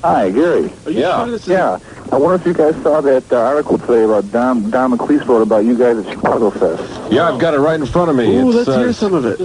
Hi, Gary. Yeah. I wonder if you guys saw that article today about Don McLeese wrote about you guys at Chicago Fest. Yeah, I've got it right in front of me. Ooh, let's hear some of it.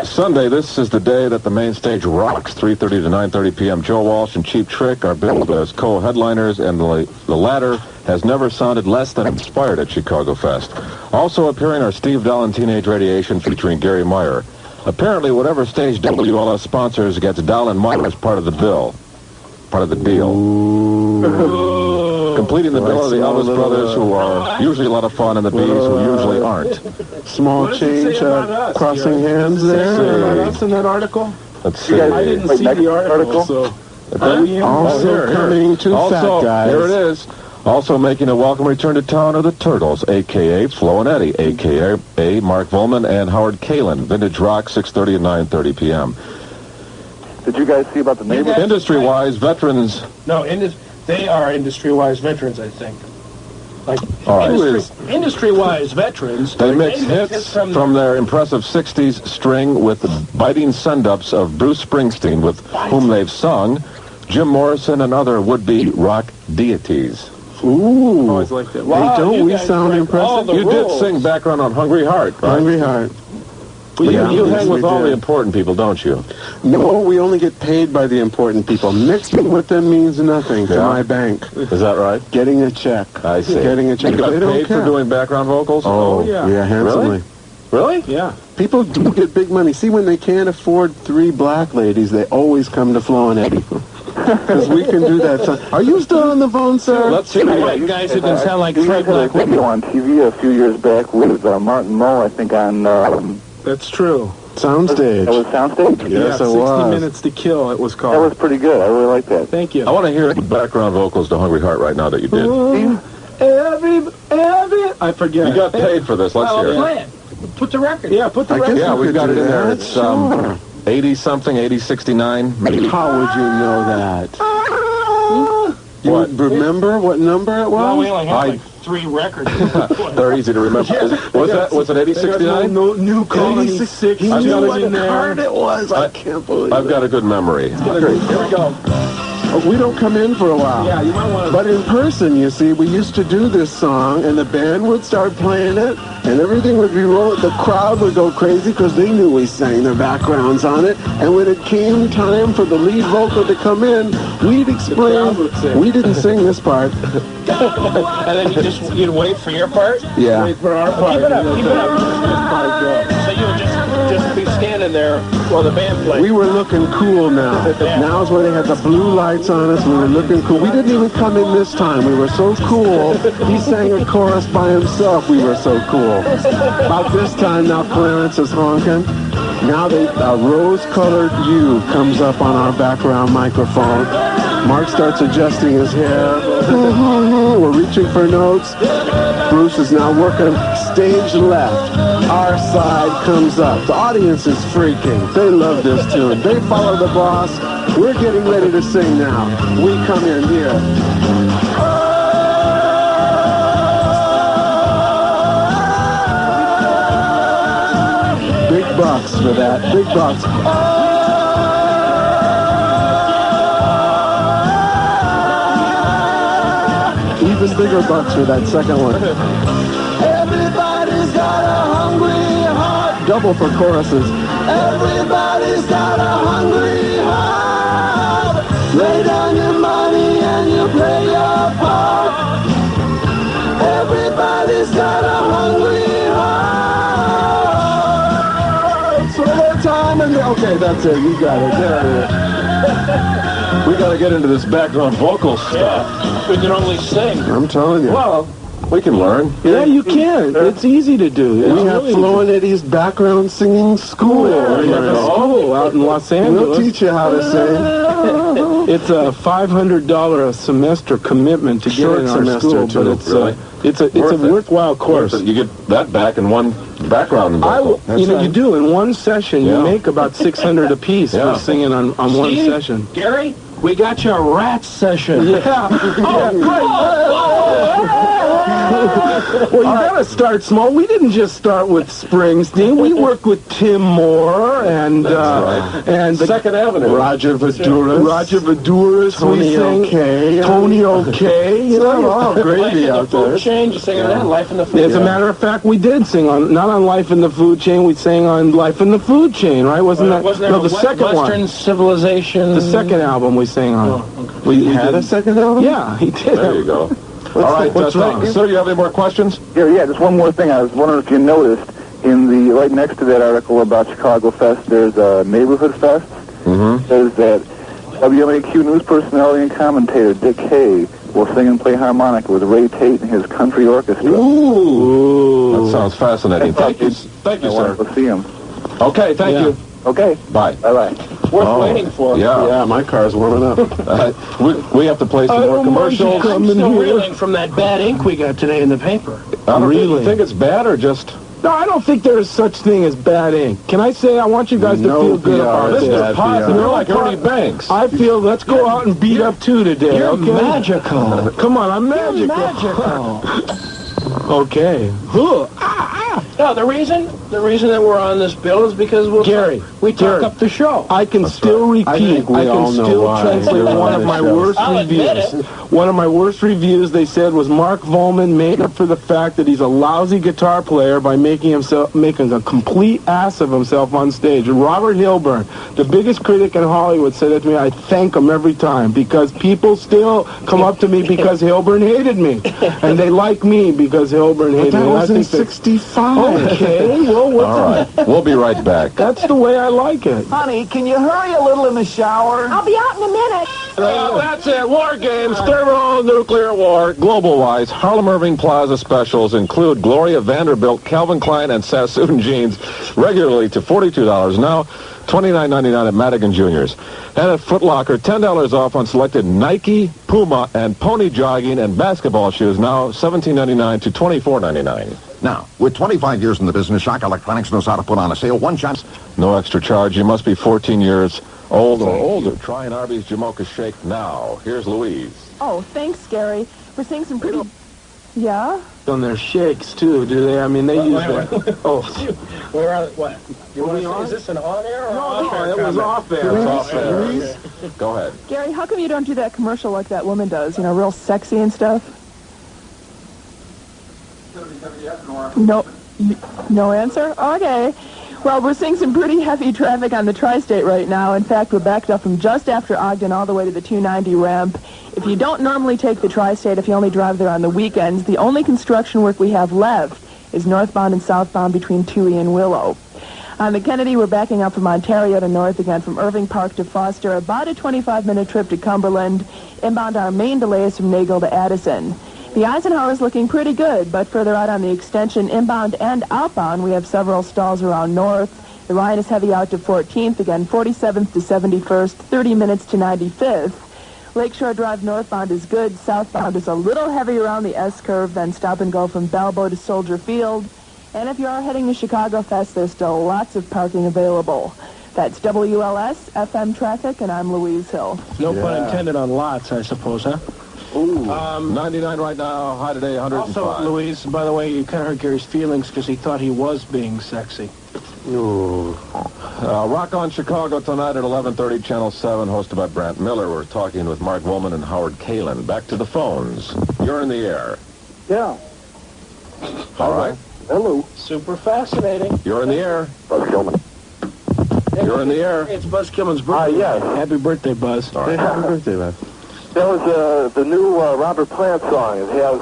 Sunday, this is the day that the main stage rocks, 3:30 to 9:30 p.m. Joe Walsh and Cheap Trick are billed as co-headliners, and the latter has never sounded less than inspired at Chicago Fest. Also appearing are Steve Dahl and Teenage Radiation featuring Gary Meyer. Apparently, whatever stage WLS sponsors gets Dahl and Meyer as part of the bill. Part of the deal. Completing the bill are the Elvis Brothers, who are usually a lot of fun, and the Bees, who usually aren't. Small change, crossing hands there. About us in that article? Let's see. I didn't see the article, so... Also coming to Fat Guys. Here it is. Also making a welcome return to town are the Turtles, a.k.a. Flo and Eddie, a.k.a. Mark Volman and Howard Kalin. Vintage Rock, 6:30 and 9:30 p.m. Did you guys see about the neighbors? Industry-wise, veterans... No, they are industry-wise veterans, I think. Like, industry-wise veterans... They mix hits from their impressive 60s string with the biting send-ups of Bruce Springsteen, with whom they've sung, Jim Morrison, and other would-be rock deities. Ooh. Always like that. Wow, hey, don't we sound impressive? You did sing background on Hungry Heart, right? Hungry Heart. Well, you hang with all the important people, don't you? No, we only get paid by the important people. Mixing with them means nothing to my bank. Is that right? Getting a check. I see. Getting a check. You got paid for doing background vocals? Oh, yeah, handsomely. Really? Yeah. People do get big money. See, when they can't afford 3 black ladies, they always come to Flo and Eddie. Because we can do that. So, are you still on the phone, sir? Let's see. White guys who can sound like 3 black women. Video on TV a few years back with Martin Mull, I think, on... That's true. Soundstage. That was Soundstage? Yes, it 60 was. Minutes to Kill, it was called. That was pretty good. I really like that. Thank you. I want to hear background vocals to Hungry Heart right now that you did. I forget. You got paid for this. Let's hear it. Play it. Put the record. Yeah, put the record. Yeah, we've got it in there. that. It's 80-something, 80-69. How would you know that? You What? remember what number it was? Well, we only have like 3 records. They're easy to remember. Was it 80-69? No, new Colony 6. He I've knew got what it in card it was. I can't believe I've got a good memory. Here we go. We don't come in for a while. Yeah, you might want to... But in person, you see, we used to do this song, and the band would start playing it, and everything would be rolling. The crowd would go crazy because they knew we sang their backgrounds on it. And when it came time for the lead vocal to come in, we'd explain. We didn't sing this part. And then you'd wait for your part? Yeah. Wait for our part. Keep it up, keep it up. So you would just be standing there while the band played. We were looking cool now. Now's where they had the blue lights on us. We were looking cool. We didn't even come in this time. We were so cool. He sang a chorus by himself. We were so cool. About this time now, Clarence is honking. Now a rose-colored U comes up on our background microphone. Mark starts adjusting his hair. We're reaching for notes. Bruce is now working stage left. Our side comes up. The audience is freaking. They love this tune. They follow the boss. We're getting ready to sing now. We come in here. Big bucks for that. Big bucks. Even bigger bucks for that second one. Everybody's got a hungry heart. Double for choruses. Everybody's got a hungry heart. Lay down your money and you play your part. Everybody's got a hungry heart. It's one more time and okay, that's it. You got it. There it is. We got to get into this background vocal stuff. We can only sing. I'm telling you. Well, we can learn. Yeah, you can. It's easy to do. We have Flo and Eddie's background singing school. We have a school out in Los Angeles. We'll teach you how to sing. It's a $500 a semester commitment to get Short in our semester, school, too. but it's a Worth it. worthwhile course. You get that back in one background vocal. You do in one session. You make about 600 apiece for singing on one session. Gary, We got you a rat session. Yeah. Well, you gotta start small. We didn't just start with Springsteen. We worked with Tim Moore and the Second Avenue. Roger Voudouris. Tony O'Kay. Tony O'Kay. You know, all gravy out there. Food Chain, you singing that? Life in the Food As a matter of fact, we did sing on, not on Life in the Food Chain, we sang on Life in the Food Chain, right? Wasn't that the second Western one? Civilization? The second album we sang on. Oh, okay. We had a second album? Yeah, he did. There you go. All right, what's wrong? Sir, you have any more questions? Yeah, just one more thing. I was wondering if you noticed, in the right next to that article about Chicago Fest, there's a neighborhood fest. Mm-hmm. There's that WMAQ news personality and commentator Dick Hay will sing and play harmonica with Ray Tate and his country orchestra. Ooh. That sounds fascinating. Thank you, I sir. wanted to see him. Okay, thank you. Okay. Bye. Bye-bye. Worth waiting for. Yeah. My car's warming up. We have to play some more commercials. I'm still reeling from that bad ink we got today in the paper. I don't really think it's bad or just... No, I don't think there is such thing as bad ink. Can I say, I want you guys to feel good about This this. is positive. You're like Ernie Banks. I feel, let's go out and beat up two today, You're okay? magical. Come on, I'm magical. You're magical. Okay. No, the reason that we're on this bill is because we talk up the show. I can still repeat. I can still translate one of my worst reviews. One of my worst reviews, they said, was Mark Volman made up for the fact that he's a lousy guitar player by making a complete ass of himself on stage. Robert Hilburn, the biggest critic in Hollywood, said that to me. I thank him every time because people still come up to me because Hilburn hated me, and they like me because Hilburn hated me. That was in '65. Okay, well, All right. We'll be right back. that's the way I like it. Honey, can you hurry a little in the shower? I'll be out in a minute. That's it. War games, thermonuclear war. Global-wise, Harlem Irving Plaza specials include Gloria Vanderbilt, Calvin Klein, and Sassoon jeans regularly to $42 now, $29.99 at Madigan Juniors. And at Foot Locker, $10 off on selected Nike, Puma, and Pony jogging and basketball shoes now $17.99 to $24.99. Now, with 25 years in the business, Shock Electronics knows how to put on a sale one chance. No extra charge. You must be 14 years old or older. Try an Arby's Jamocha Shake now. Here's Louise. Oh, thanks, Gary. We're seeing some pretty... Yeah? On their shakes, too, do they? I mean, they use that. Oh. We're on, what? Is this an on-air or off-air? No, it was off air. It's off air. Go ahead. Gary, how come you don't do that commercial like that woman does? You know, real sexy and stuff? No answer? Okay. Well, we're seeing some pretty heavy traffic on the tri-state right now. In fact, we're backed up from just after Ogden all the way to the 290 ramp. If you don't normally take the tri-state, if you only drive there on the weekends, the only construction work we have left is northbound and southbound between Toohey and Willow. On the Kennedy, we're backing up from Ontario to north again from Irving Park to Foster, about a 25-minute trip to Cumberland. Inbound, our main delay is from Nagle to Addison. The Eisenhower is looking pretty good, but further out on the extension, inbound and outbound, we have several stalls around north. The Ryan is heavy out to 14th, again 47th to 71st, 30 minutes to 95th. Lakeshore Drive northbound is good. Southbound is a little heavy around the S-curve, then stop and go from Balboa to Soldier Field. And if you are heading to Chicago Fest, there's still lots of parking available. That's WLS, FM Traffic, and I'm Louise Hill. No pun intended on lots, I suppose, huh? Ooh, 99 right now, high today, 105. Also, Louise, by the way, you kind of hurt Gary's feelings because he thought he was being sexy. Ooh. Rock on Chicago tonight at 11:30, Channel 7, hosted by Brant Miller. We're talking with Mark Woolman and Howard Kalin. Back to the phones. You're in the air. Yeah. All right. Hello. Super fascinating. You're in the air. Buzz Gilman. You're in the air. It's Buzz Kilman's birthday. Yes. Happy birthday, Buzz. All right. Happy birthday, man. That was the new Robert Plant song. It has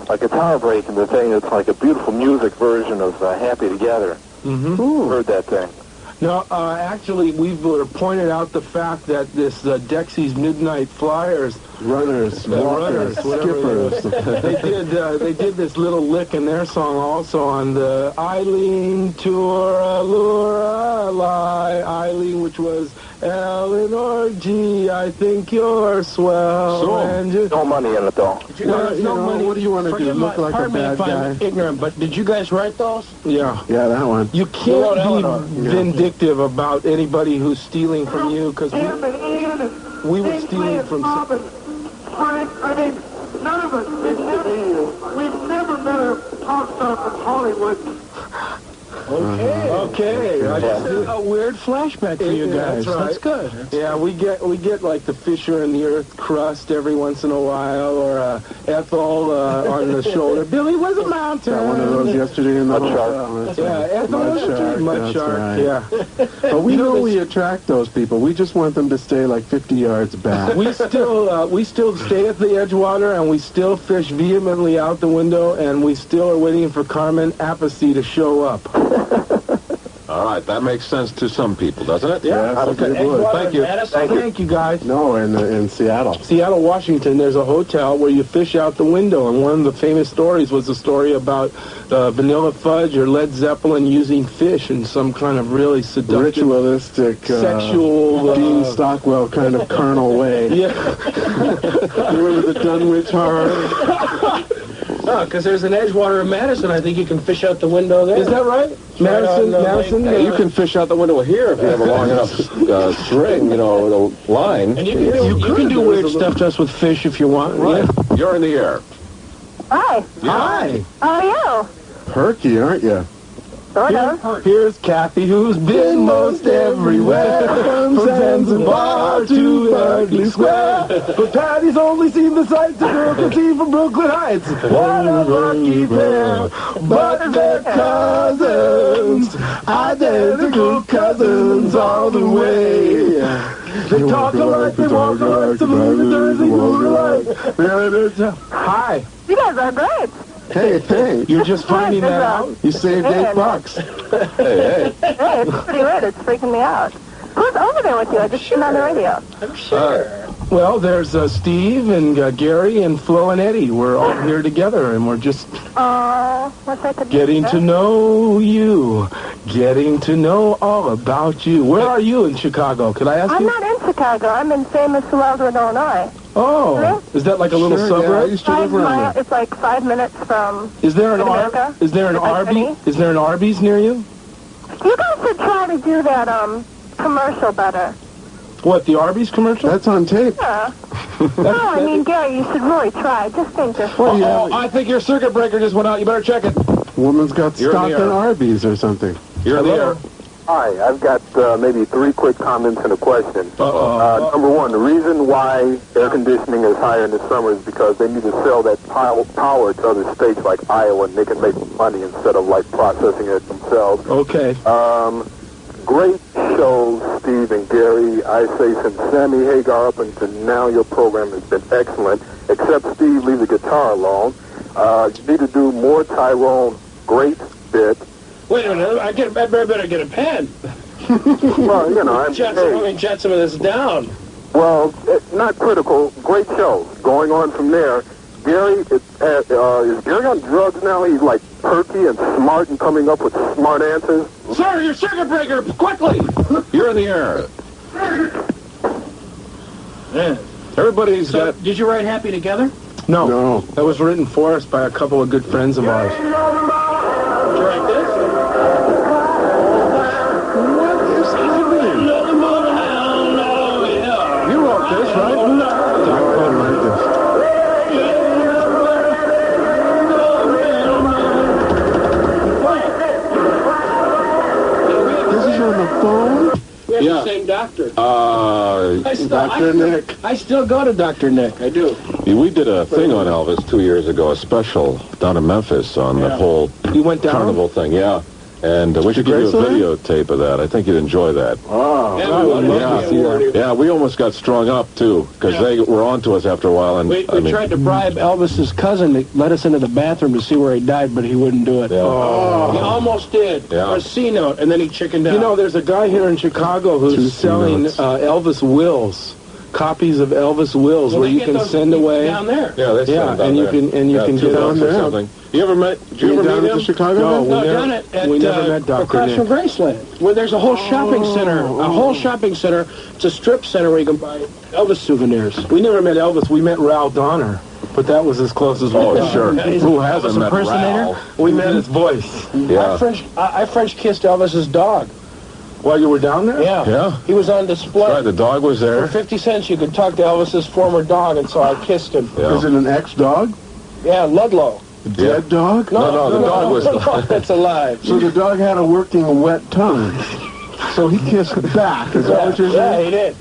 a guitar break in the thing. It's like a beautiful music version of Happy Together. Mm-hmm. Heard that thing. No, actually, we pointed out the fact that this Dexy's Midnight Flyers runners, skippers, they did this little lick in their song also on the Eileen Tour Allure Eileen, which was Eleanor G, I think you're swell. So, and you... No money in it, though. Well, no money. What do you want to do? Look like a bad guy? Pardon me if I'm ignorant, but did you guys write those? Yeah, that one. You can't be vindictive about anybody who's stealing from you, because we would steal from... I mean, none of us. We've never met a pop star from Hollywood. Okay. A weird flashback for you guys. That's right. That's good. Yeah, we get like the Fisher in the Earth crust every once in a while, or Ethel on the shoulder. Billy was a mountain. Got one of those yesterday in the hotel. Ethel Mud Shark. Yeah. But we know we attract those people. We just want them to stay like 50 yards back. We still stay at the Edgewater, and we still fish vehemently out the window, and we still are waiting for Carmen Appice to show up. All right, that makes sense to some people, doesn't it? Yeah, okay. Thank you. Thank you, guys. No, in Seattle. Seattle, Washington, there's a hotel where you fish out the window, and one of the famous stories was the story about Vanilla Fudge or Led Zeppelin using fish in some kind of really seductive, ritualistic, sexual, Dean Stockwell kind of carnal way. Yeah. Remember the Dunwich Horror? No, because there's an Edgewater in Madison. I think you can fish out the window there. Is that right? Madison? Yeah, you can fish out the window here if you have a long enough string, the line. And you can do weird stuff just with fish if you want. Right. Yeah. You're in the air. Hi. Hi. How are you? Perky, aren't you? Sort of. Here's Kathy, who's been most everywhere, from Zanzibar to Berkeley Square. But Patty's only seen the sights a girl can see from Brooklyn Heights. What a lucky pair, but they're cousins, identical cousins all the way. They talk alike, they walk alike, they move they move alike. Hi. You guys are great. Hey, thanks. You're just finding that out? You saved $8. Hey. Hey, it's pretty weird. It's freaking me out. Who's over there with you? I just turned on the radio. I'm sure. Well, there's Steve and Gary and Flo and Eddie. We're all here together, and we're just what's that? Getting to know you. Getting to know all about you. Where are you in Chicago? Could I ask you? I'm not in Chicago. I'm in famous Wellswood, Illinois. Oh, Really? is that like a little suburb? Yeah, I used to live around there. It's like 5 minutes from. Is there an America? Is there an Arby's? Is there an Arby's near you? You guys should try to do that commercial better. What, the Arby's commercial? That's on tape. Yeah. No, I mean, Gary, you should really try. Just think this. I think your circuit breaker just went out. You better check it. Woman's got stock in Arby's or something. You're in the air. Hi, I've got maybe 3 quick comments and a question. Number one, the reason why air conditioning is higher in the summer is because they need to sell that power to other states like Iowa, and they can make money instead of like processing it themselves. Okay. Great shows, Steve and Gary. I say since Sammy Hagar up until now, your program has been excellent. Except Steve, leave the guitar alone. You need to do more Tyrone. Great bit. Wait a minute, I better get a pen. Well, jot some of this down. Well, not critical. Great show. Going on from there. Gary, is Gary on drugs now? He's like perky and smart and coming up with smart answers. Sir, your circuit breaker, quickly! You're in the air. Yeah. Everybody's got... Did you write Happy Together? No. That was written for us by a couple of good friends of ours. Did you write this? What is happening? You wrote this, right? I wrote this. This is on the phone? We have the same doctor. Dr. Nick. I still go to Dr. Nick. I do. We did a thing on Elvis 2 years ago, a special down in Memphis on the whole carnival thing. Yeah. And we should give you a videotape of that. I think you'd enjoy that. Oh, yeah, we almost got strung up, too, because they were on to us after a while. And we tried to bribe Elvis's cousin to let us into the bathroom to see where he died, but he wouldn't do it. Yeah. Oh. He almost did. Yeah. For a C-note, and then he chickened out. You know, there's a guy here in Chicago who's selling Elvis wills. copies of Elvis wills where you can send away. Down there. Yeah, they send down and there. you can get down there. Something. You ever met? Did you ever down meet at him? the Chicago? No, event? down at we never met Dr. across Nick. from Graceland, where there's a whole shopping center. A whole shopping center. It's a strip center where you can buy Elvis souvenirs. We never met Elvis. We met Raoul Donner, but that was as close as we got. Oh, sure. Who hasn't met impersonator? Raoul? We met his voice. Yeah. I French kissed Elvis's dog. While you were down there? Yeah. Yeah. He was on display. Right, the dog was For there. 50 cents, you could talk to Elvis's former dog, and so I kissed him. Yeah. Is it an ex-dog? Yeah, Ludlow. Dead dog? No, the dog was... That's alive. So the dog had a working wet tongue. So he kissed back. Is that what you're saying? Yeah, he did.